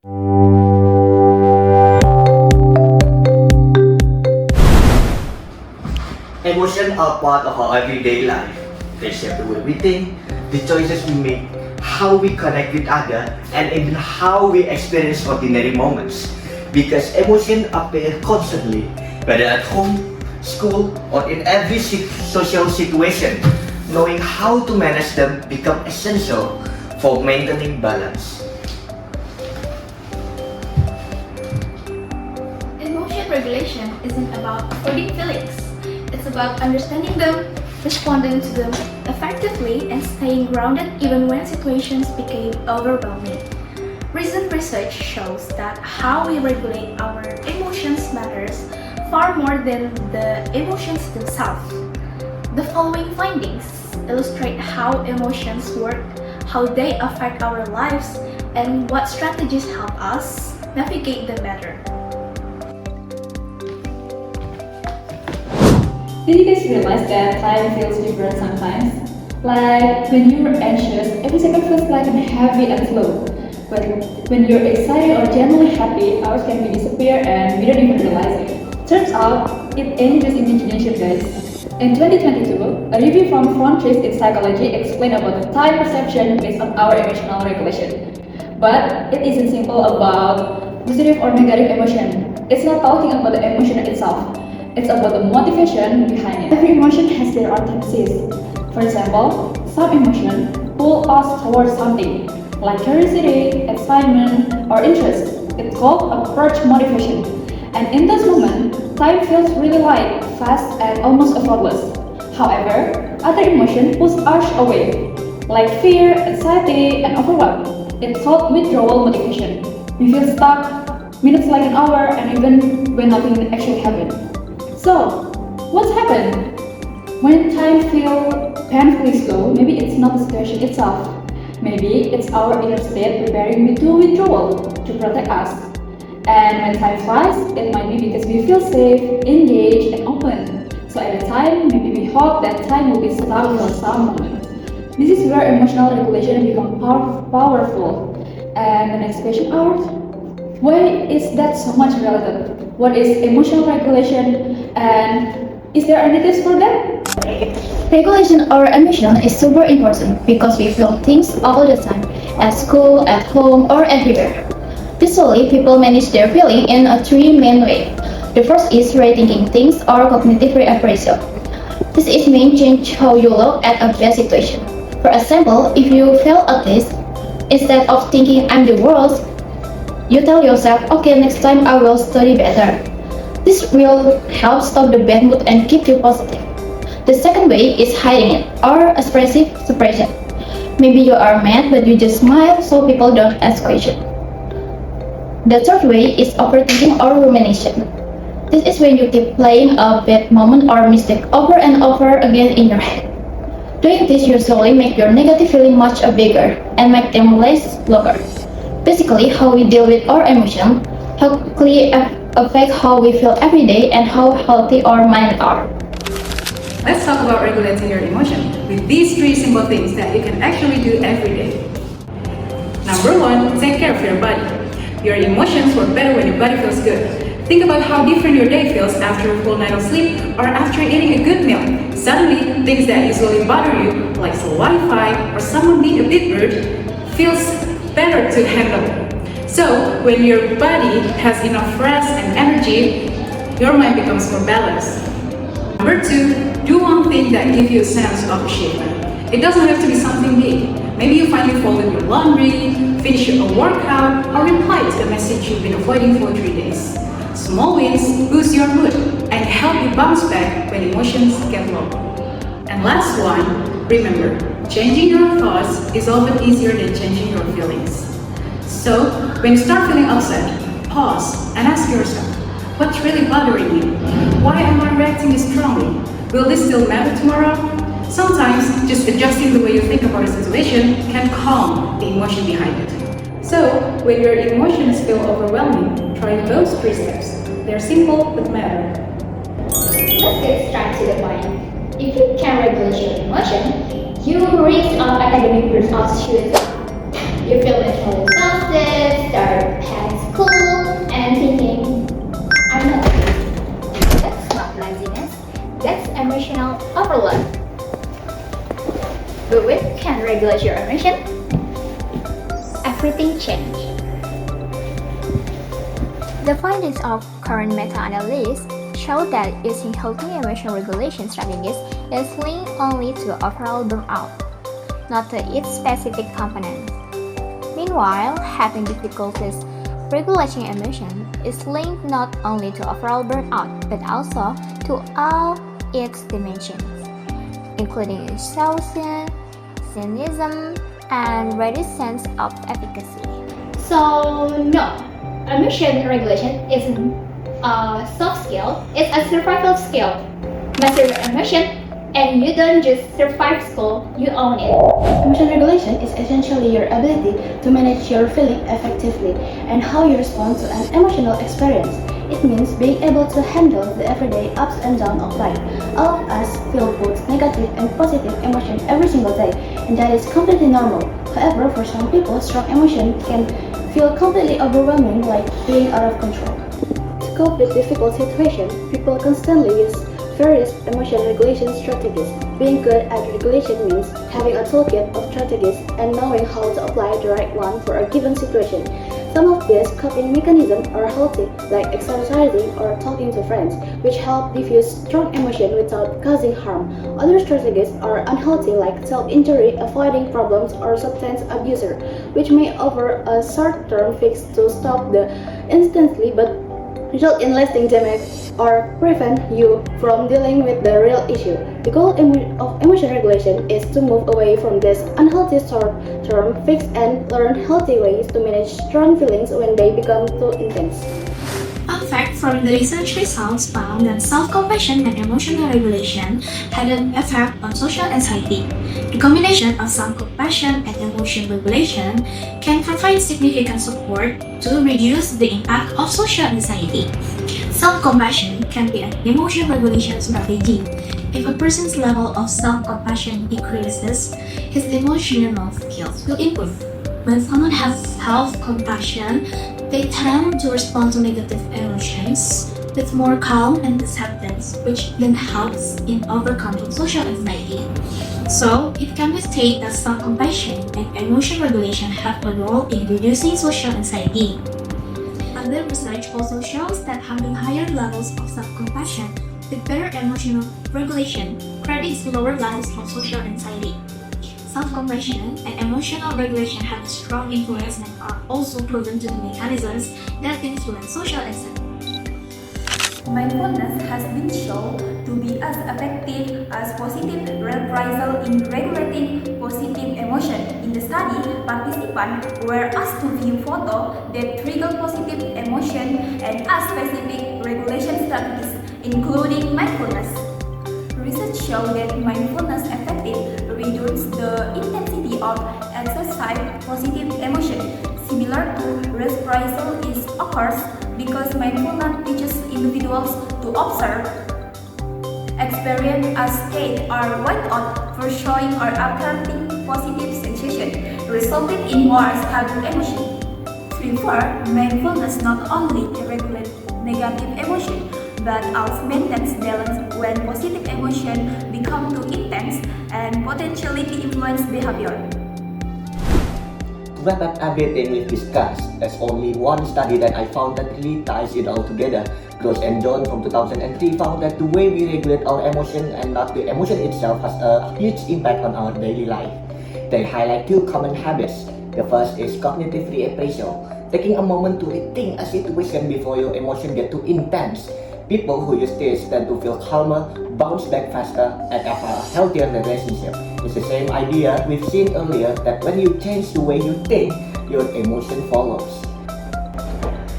Emotions are part of our everyday life. They shape the way we think, the choices we make, how we connect with others, and even how we experience ordinary moments. Because emotions appear constantly, whether at home, school, or in every social situation. Knowing how to manage them becomes essential for maintaining balance. Emotion regulation isn't about avoiding feelings. It's about understanding them, responding to them effectively, and staying grounded even when situations become overwhelming. Recent research shows that how we regulate our emotions matters far more than the emotions themselves. The following findings illustrate how emotions work, how they affect our lives, and what strategies help us navigate them better. Did you guys realize that time feels different sometimes? Like when you're anxious, every second feels like heavy and slow. But when you're excited or genuinely happy, hours can disappear and we don't even realize it. Turns out, it ain't just imagination, guys. In 2022, a review from Frontiers in Psychology explained about the time perception based on our emotional regulation. But it isn't simple about positive or negative emotion. It's not talking about the emotion itself. It's about the motivation behind it. Every emotion has their antithesis. For example, some emotions pull us towards something, like curiosity, excitement, or interest. It's called approach motivation. And in this moment, time feels really light, fast, and almost effortless. However, other emotions push us away, like fear, anxiety, and overwhelm. It's called withdrawal-motivated. We feel stuck, minutes like an hour, and even when nothing actually happened. So, what's happened? When time feels painfully slow, maybe it's not the situation itself. Maybe it's our inner state preparing to withdrawal to protect us. And when time flies, it might be because we feel safe, engaged, and open. So at a time, maybe we hope that time will be stuck for some moment. This is where emotional regulation becomes powerful. And the next question asks, why is that so much related? What is emotional regulation, and is there any tips for that? Regulation or emotion is super important because we feel things all the time, at school, at home, or everywhere. Usually, people manage their feeling in a three main way. The first is rethinking things or cognitive reappraisal. This is mean change how you look at a bad situation. For example, if you fail at this, instead of thinking I'm the worst, you tell yourself, okay, next time I will study better. This will help stop the bad mood and keep you positive. The second way is hiding it, or expressive suppression. Maybe you are mad but you just smile so people don't ask questions. The third way is overthinking or rumination. This is when you keep playing a bad moment or mistake over and over again in your head. Doing this usually makes your negative feeling much bigger and make them less longer. Basically, how we deal with our emotions healthily affect how we feel every day and how healthy our minds are. Let's talk about regulating your emotion with these three simple things that you can actually do every day. Number one, take care of your body. Your emotions work better when your body feels good. Think about how different your day feels after a full night of sleep or after eating a good meal. Suddenly, things that usually bother you, like the Wi-Fi or someone being a bit rude, feels better to handle. So, when your body has enough rest and energy, your mind becomes more balanced. Number two, do one thing that gives you a sense of achievement. It doesn't have to be something big. Maybe you finally folded your laundry, finish a workout, or reply to a message you've been avoiding for 3 days. Small wins boost your mood and help you bounce back when emotions get low. And last one, remember, changing your thoughts is often easier than changing your feelings. So, when you start feeling upset, pause and ask yourself, what's really bothering me? Why am I reacting this strongly? Will this still matter tomorrow? Sometimes, just adjusting the way you think about a situation can calm the emotion behind it. So, when your emotions feel overwhelming, try those 3 steps. They're simple but matter. Let's get straight to the point. If you can regulate your emotion, you risk of academic results shoot up. You feel mentally exhausted, start The findings of current meta-analysis show that using healthy emotion regulation strategies is linked only to overall burnout, not to its specific components. Meanwhile, having difficulties regulating emotion is linked not only to overall burnout but also to all its dimensions, including exhaustion, cynicism, and reduced sense of efficacy. So, no, emotion regulation isn't a soft skill, it's a survival skill. Master your emotion, and you don't just survive school, you own it. Emotion regulation is essentially your ability to manage your feeling effectively and how you respond to an emotional experience. It means being able to handle the everyday ups and downs of life. All of us feel both negative and positive emotion every single day, and that is completely normal. However, for some people, strong emotion can feel completely overwhelming, like being out of control. To cope with difficult situations, people constantly use various emotion regulation strategies. Being good at regulation means having a toolkit of strategies and knowing how to apply the right one for a given situation. Some of these coping mechanisms are healthy, like exercising or talking to friends, which help diffuse strong emotion without causing harm. Other strategies are unhealthy, like self-injury, avoiding problems, or substance abuser, which may offer a short-term fix to stop the instantly but result in lasting damage or prevent you from dealing with the real issue. The goal of emotion regulation is to move away from this unhealthy short-term fix and learn healthy ways to manage strong feelings when they become too intense. A fact from the research results found that self-compassion and emotional regulation had an effect on social anxiety. The combination of self-compassion and emotion regulation can provide significant support to reduce the impact of social anxiety. Self-compassion can be an emotion regulation strategy. If a person's level of self-compassion decreases, his emotional skills will improve. When someone has self-compassion, they tend to respond to negative emotions with more calm and acceptance, which then helps in overcoming social anxiety. So, it can be stated that self-compassion and emotion regulation have a role in reducing social anxiety. Other research also shows that having higher levels of self-compassion with better emotional regulation predicts lower levels of social anxiety. Self-compassion and emotional regulation have a strong influence and are also proven to be mechanisms that influence social anxiety. Mindfulness has been shown to be as effective as positive reappraisal in regulating positive emotion. In the study, participants were asked to view photos that trigger positive emotion and ask specific regulation strategies, including mindfulness. Research showed that mindfulness effectively reduces the intensity of excessive positive emotion. Similar to reappraisal is occurs because mindfulness teaches individuals to observe, experience a state or write out for showing or accepting positive sensation, resulting in more stable emotion. Therefore, mindfulness not only regulates negative emotion, but also maintains balance when positive emotion become too intense and potentially influence behavior. To wrap up everything we've discussed, there's only one study that I found that really ties it all together. Gross and John from 2003 found that the way we regulate our emotion and not the emotion itself has a huge impact on our daily life. They highlight two common habits. The first is cognitive reappraisal, taking a moment to rethink a situation before your emotion get too intense. People who use this tend to feel calmer, bounce back faster, and have a healthier relationship. It's the same idea we've seen earlier that when you change the way you think, your emotion follows.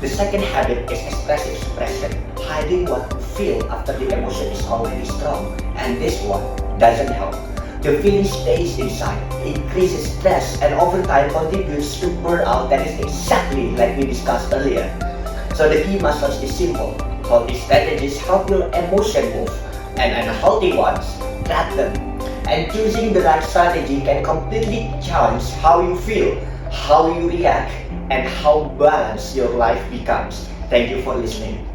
The second habit is expressive suppression, hiding what you feel after the emotion is already strong, and this one doesn't help. The feeling stays inside, increases stress, and over time contributes to burnout. That is exactly like we discussed earlier. So the key message is simple. Healthy strategies help your emotion move, and unhealthy ones trap them. And choosing the right strategy can completely change how you feel, how you react, and how balanced your life becomes. Thank you for listening.